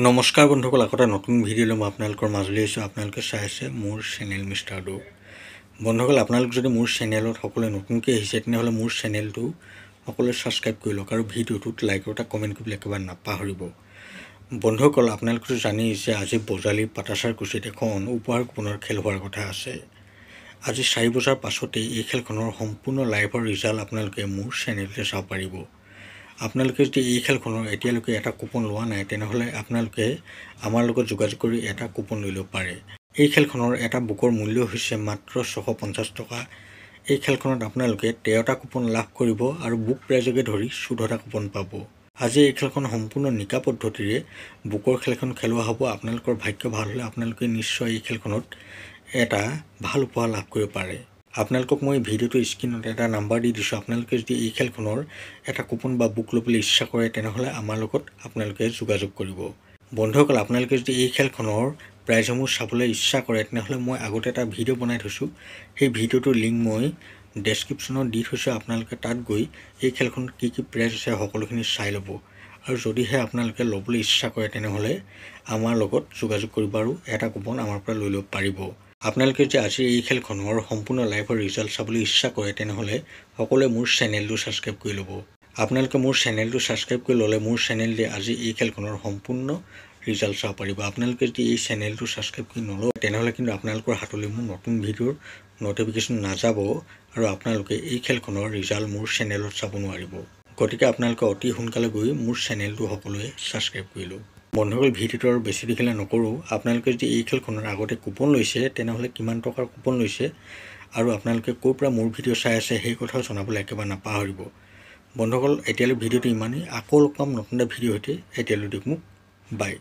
নমস্কাৰ বন্ধুসকল, আকৌ এটা নতুন ভিডিঅ' লৈ মই আপোনালোকৰ মাজলৈ আহিছোঁ। আপোনালোকে চাই আছে মোৰ চেনেল মিষ্টাৰ ডু। বন্ধুসকল, আপোনালোক যদি মোৰ চেনেলত সকলোৱে নতুনকৈ আহিছে তেনেহ'লে মোৰ চেনেলটো সকলোৱে ছাবস্ক্ৰাইব কৰি লওক আৰু ভিডিঅ'টোত লাইক আৰু এটা কমেণ্ট কৰিবলৈ একেবাৰে নাপাহৰিব। বন্ধুসকল, আপোনালোকেতো জানেই যে আজি বজালী পাটাচাৰকুছিত এখন উপহাৰ কুপনৰ খেল হোৱাৰ কথা আছে। আজি 4 বজাৰ পাছতেই এই খেলখনৰ সম্পূৰ্ণ লাইভৰ ৰিজাল্ট আপোনালোকে মোৰ চেনেলতে চাব পাৰিব। আপোনালোকে যদি এই খেলখনৰ এতিয়ালৈকে এটা কুপন লোৱা নাই তেনেহ'লে আপোনালোকে আমাৰ লগত যোগাযোগ কৰি এটা কুপন লৈ ল'ব পাৰে। এই খেলখনৰ এটা বুকৰ মূল্য হৈছে মাত্ৰ 650 টকা। এই খেলখনত আপোনালোকে 13টা কুপন লাভ কৰিব আৰু বুক প্ৰাইজকে ধৰি 14টা কুপন পাব। আজি এই খেলখন সম্পূৰ্ণ নিকা পদ্ধতিৰে বুকৰ খেলখন খেলোৱা হ'ব। আপোনালোকৰ ভাগ্য ভাল হ'লে আপোনালোকে নিশ্চয় এই খেলখনত এটা ভাল উপহাৰ লাভ কৰিব পাৰে। আপোনালোকক মই ভিডিঅ'টোৰ স্ক্ৰীণত এটা নাম্বাৰ দি দিছোঁ। আপোনালোকে যদি এই খেলখনৰ এটা কুপন বা বুক ল'বলৈ ইচ্ছা কৰে তেনেহ'লে আমাৰ লগত আপোনালোকে যোগাযোগ কৰিব। বন্ধুসকল, আপোনালোকে যদি এই খেলখনৰ প্ৰাইজসমূহ চাবলৈ ইচ্ছা কৰে তেনেহ'লে মই আগতে এটা ভিডিঅ' বনাই থৈছোঁ। সেই ভিডিঅ'টোৰ লিংক মই ডেছক্ৰিপশ্যনত দি থৈছোঁ। আপোনালোকে তাত গৈ এই খেলখনত কি কি প্ৰাইজ আছে সকলোখিনি চাই ল'ব আৰু যদিহে আপোনালোকে ল'বলৈ ইচ্ছা কৰে তেনেহ'লে আমাৰ লগত যোগাযোগ কৰিব আৰু এটা কুপন আমাৰ পৰা লৈ ল'ব পাৰিব। আপোনালোকে যদি আজি এই খেলখনৰ সম্পূৰ্ণ লাইভৰ ৰিজাল্ট চাবলৈ ইচ্ছা কৰে তেনেহ'লে সকলোৱে মোৰ চেনেলটো ছাবস্ক্ৰাইব কৰি ল'ব। আপোনালোকে মোৰ চেনেলটো ছাবস্ক্ৰাইব কৰি ল'লে মোৰ চেনেলতে আজি এই খেলখনৰ সম্পূৰ্ণ ৰিজাল্ট চাব পাৰিব। আপোনালোকে যদি এই চেনেলটো ছাবস্ক্ৰাইব কৰি নলয় তেনেহ'লে কিন্তু আপোনালোকৰ হাতলৈ মোৰ নতুন ভিডিঅ'ৰ ন'টিফিকেশ্যন নাযাব আৰু আপোনালোকে এই খেলখনৰ ৰিজাল্ট মোৰ চেনেলত চাব নোৱাৰিব। গতিকে আপোনালোকে অতি সোনকালে গৈ মোৰ চেনেলটো সকলোৱে ছাবস্ক্ৰাইব কৰি লওক। বন্ধুসকল, ভিডিঅ'টো আৰু বেছি দেখিলে নকৰোঁ। আপোনালোকে যদি এই খেলখনৰ আগতে কুপন লৈছে তেনেহ'লে কিমান টকাৰ কুপন লৈছে আৰু আপোনালোকে ক'ৰ পৰা মোৰ ভিডিঅ' চাই আছে সেই কথাও জনাবলৈ একেবাৰে নাপাহৰিব। বন্ধুসকল, এতিয়ালৈ ভিডিঅ'টো ইমানেই। আকৌ লগ পাম নতুন এটা ভিডিঅ' সৈতে। এতিয়ালৈ দিয়ক মোক বাই।